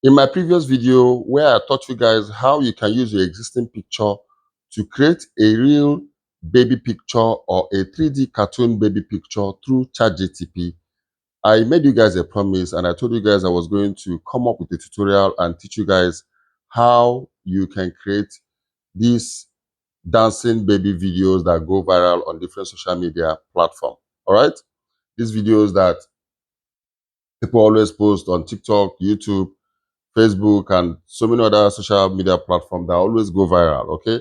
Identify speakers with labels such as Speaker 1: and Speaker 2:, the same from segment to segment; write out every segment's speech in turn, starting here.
Speaker 1: In my previous video where I taught you guys how you can use your existing picture to create a real baby picture or a 3D cartoon baby picture through ChatGPT, I made you guys a promise and I told you guys I was going to come up with a tutorial and teach you guys how you can create these dancing baby videos that go viral on different social media platforms. All right? These videos that people always post on TikTok, YouTube, Facebook, and so many other social media platforms that always go viral. Okay,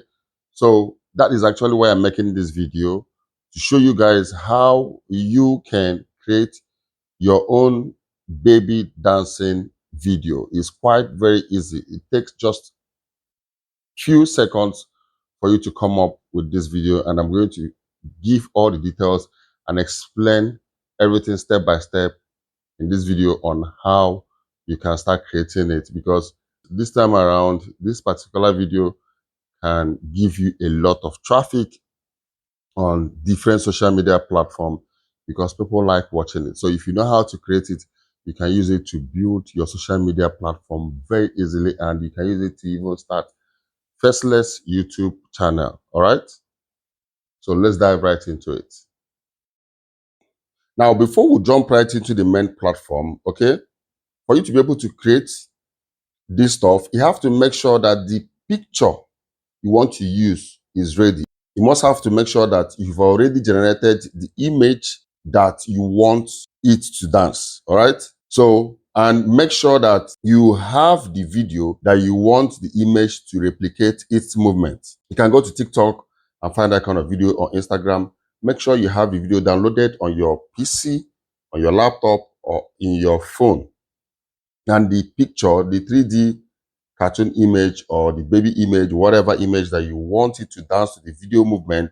Speaker 1: so that is actually why I'm making this video, to show you guys how you can create your own baby dancing video. It's quite very easy. It takes just few seconds for you to come up with this video, and I'm going to give all the details and explain everything step by step in this video on how you can start creating it, because this time around this particular video can give you a lot of traffic on different social media platforms because people like watching it. So if you know how to create it, you can use it to build your social media platform very easily, and you can use it to even start faceless YouTube channel. All right, so let's dive right into it. Now, before we jump right into the main platform, okay, for you to be able to create this stuff, you have to make sure that the picture you want to use is ready. You must have to make sure that you've already generated the image that you want it to dance. All right. So, and make sure that you have the video that you want the image to replicate its movement. You can go to TikTok and find that kind of video, or Instagram. Make sure you have the video downloaded on your PC, on your laptop, or in your phone. And the picture, the 3D cartoon image or the baby image, whatever image that you want it to dance to the video movement,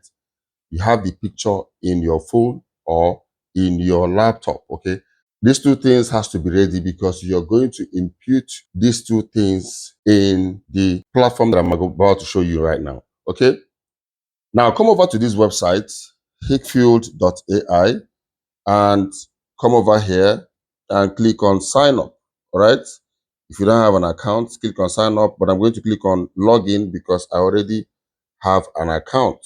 Speaker 1: you have the picture in your phone or in your laptop. Okay, these two things has to be ready because you're going to impute these two things in the platform that I'm about to show you right now. Okay, now come over to this website, HiggField.ai, and come over here and click on sign up. All right, if you don't have an account, click on sign up, but I'm going to click on login because I already have an account.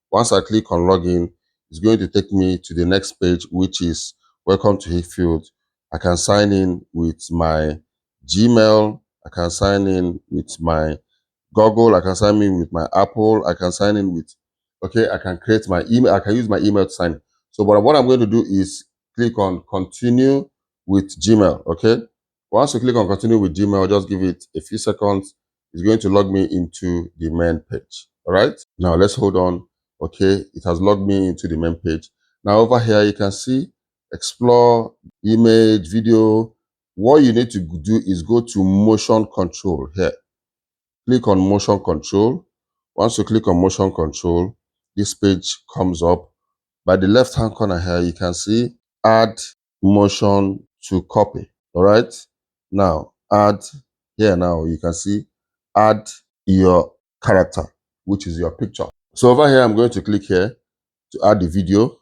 Speaker 1: Once I click on login, it's going to take me to the next page, which is welcome to HiggField. I can sign in with my Gmail. I can sign in with my Google. I can sign in with my Apple. I can sign in with, okay, I can create my email. I can use my email to sign in. So what I'm going to do is click on continue with Gmail. Okay. Once you click on continue with Gmail, just give it a few seconds. It's going to log me into the main page. All right. Now let's hold on. Okay. It has logged me into the main page. Now over here, you can see explore image, video. What you need to do is go to motion control here. Click on motion control. Once you click on motion control, this page comes up. By the left hand corner here, you can see add motion to copy. All right. Now add here. Now you can see add your character, which is your picture. So over here, I'm going to click here to add the video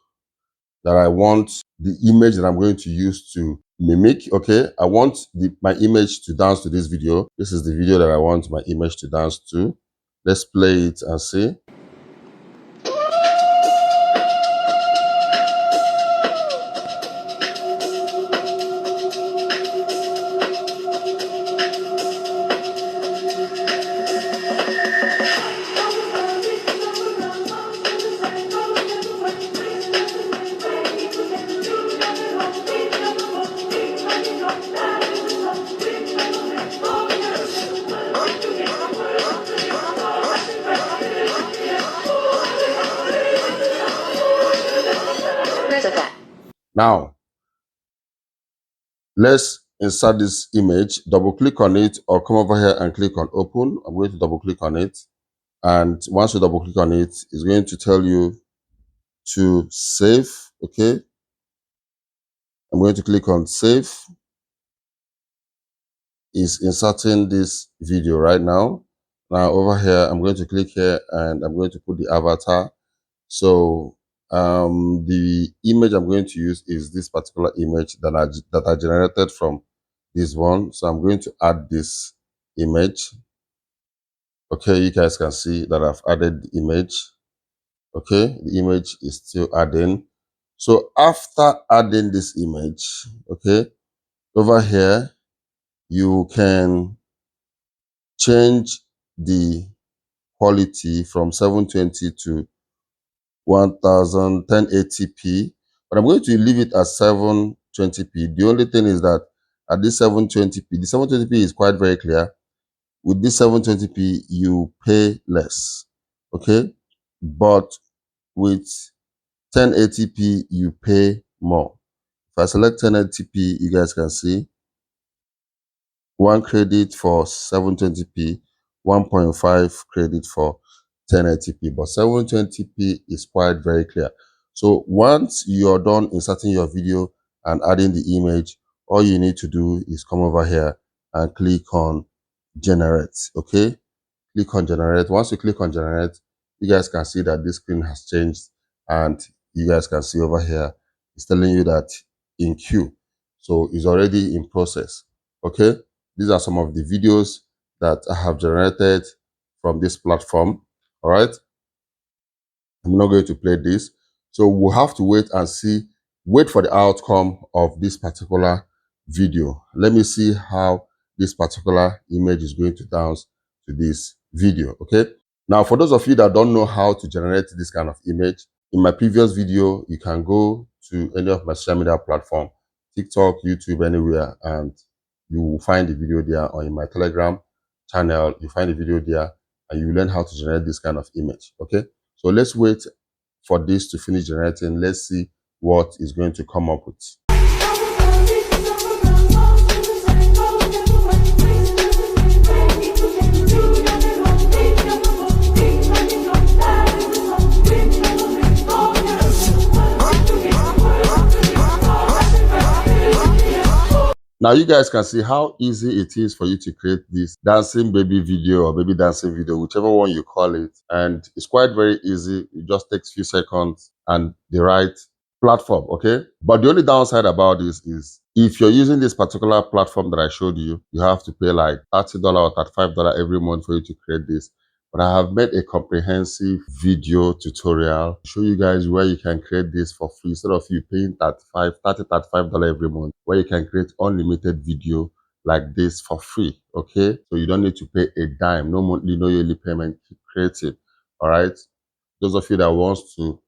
Speaker 1: that I want, the image that I'm going to use to mimic. Okay, I want my image to dance to this video. This is the video that I want my image to dance to. Let's play it and see. Now, let's insert this image, double click on it, or come over here and click on open. I'm going to double click on it. And once you double click on it, it's going to tell you to save. Okay. I'm going to click on save. Is inserting this video right now. Now over here, I'm going to click here and I'm going to put the avatar. So the image I'm going to use is this particular image that I generated from this one. So I'm going to add this image. Okay, you guys can see that I've added the image. Okay, the image is still adding. So after adding this image, okay, over here, you can change the quality from 720 to 1080p, but I'm going to leave it at 720p. The only thing is that at this 720p, the 720p is quite very clear. With this 720p, you pay less, okay? But with 1080p, you pay more. If I select 1080p, you guys can see 1 credit for 720p, 1.5 credit for 1080p, but 720p is quite very clear. So once you're done inserting your video and adding the image, all you need to do is come over here and click on generate. Okay, click on generate. Once you click on generate, you guys can see that this screen has changed, and you guys can see over here it's telling you that in queue, so it's already in process. Okay, these are some of the videos that I have generated from this platform. All right, I'm not going to play this, so we'll have to wait and see, wait for the outcome of this particular video. Let me see how this particular image is going to dance to this video. Okay, now for those of you that don't know how to generate this kind of image, in my previous video you can go to any of my social media platform, TikTok, YouTube, anywhere, and you will find the video there, or in my Telegram channel you find the video there, and you learn how to generate this kind of image. Okay, so let's wait for this to finish generating. Let's see what is going to come up with. Now you guys can see how easy it is for you to create this dancing baby video or baby dancing video, whichever one you call it. And it's quite very easy. It just takes a few seconds and the right platform, okay? But the only downside about this is if you're using this particular platform that I showed you, you have to pay like $30 or $35 every month for you to create this. But I have made a comprehensive video tutorial to show you guys where you can create this for free instead of you paying $35 every month, where you can create unlimited video like this for free. Okay, so you don't need to pay a dime, no monthly, no yearly payment. Keep creating. All right, those of you that wants to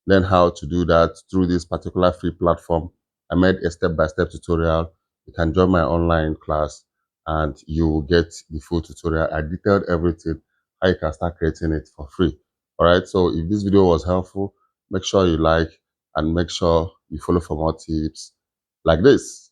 Speaker 1: learn how to do that through this particular free platform, I made a step-by-step tutorial. You can join my online class and you will get the full tutorial. I detailed everything, how you can start creating it for free. All right, so if this video was helpful, make sure you like and make sure you follow for more tips like this.